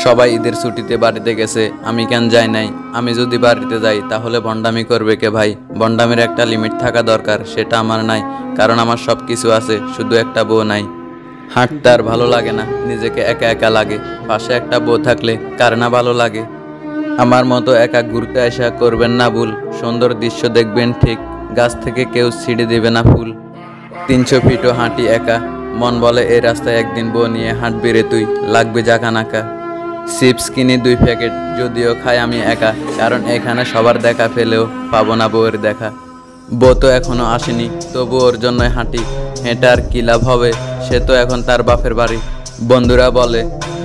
সবাই ঈদের ছুটিতে বাড়িতে গেছে, আমি কেন যাই নাই? আমি যদি বাড়িতে যাই তাহলে ভণ্ডামি করবে কে ভাই? ভণ্ডামির একটা লিমিট থাকা দরকার, সেটা আমার নাই। কারণ আমার সব কিছু আছে, শুধু একটা বউ নাই। হাঁটতে আর ভালো লাগে না, নিজেকে একা একা লাগে। পাশে একটা বউ থাকলে কার না ভালো লাগে? আমার মতো একা ঘুরতে আসা করবেন না ভুল। সুন্দর দৃশ্য দেখবেন ঠিক, গাছ থেকে কেউ ছিঁড়ে দেবে না ফুল। 300 ফিটও হাঁটি একা, মন বলে এই রাস্তায় একদিন বউ নিয়ে হাঁটবি রে তুই, লাগবে জাকানাকা। চিপস কিনি 2 প্যাকেট, যদিও খাই আমি একা, কারণ এখানে সবার দেখা পেলেও পাবো না বউয়ের দেখা। বউ তো এখনো আসেনি, তবু ওর জন্যই হাঁটি। হেঁটে আর কি লাভ হবে, সে তো এখন তার বাপের বাড়ি। বন্ধুরা বলে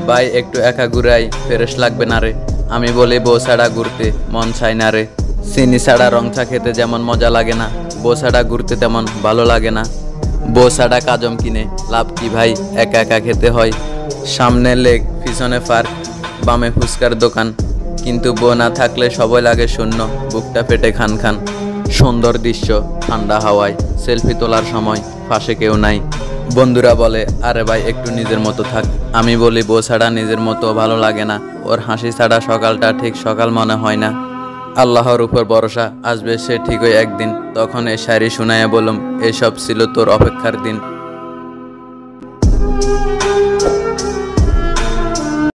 ভাই একটু একা ঘুরাই, ফ্রেশ লাগবে না রে। আমি বলি বউ ছাড়া ঘুরতে মন চাই না রে। চিনি ছাড়া রং চা খেতে যেমন মজা লাগে না, বউ ছাড়া ঘুরতে তেমন ভালো লাগে না। বউ ছাড়া কাজম কিনে লাভ কি ভাই, একা একা খেতে হয়। সামনে লেক, পিছনে পার্ক, বামে ফুচকার দোকান, কিন্তু বউ না থাকলে সবাই লাগে শূন্য, বুকটা ফেটে খান খান। সুন্দর দৃশ্য, ঠান্ডা হাওয়ায়, সেলফি তোলার সময় পাশে কেউ নাই। বন্ধুরা বলে আরে ভাই একটু নিজের মতো থাক। আমি বলি বউ ছাড়া নিজের মতো ভালো লাগে না, ওর হাসি ছাড়া সকালটা ঠিক সকাল মনে হয় না। আল্লাহর উপর ভরসা, আসবে সে ঠিকই একদিন, তখন এ শায়রি শুনাইয়া বলুম এসব ছিল তোর অপেক্ষার দিন।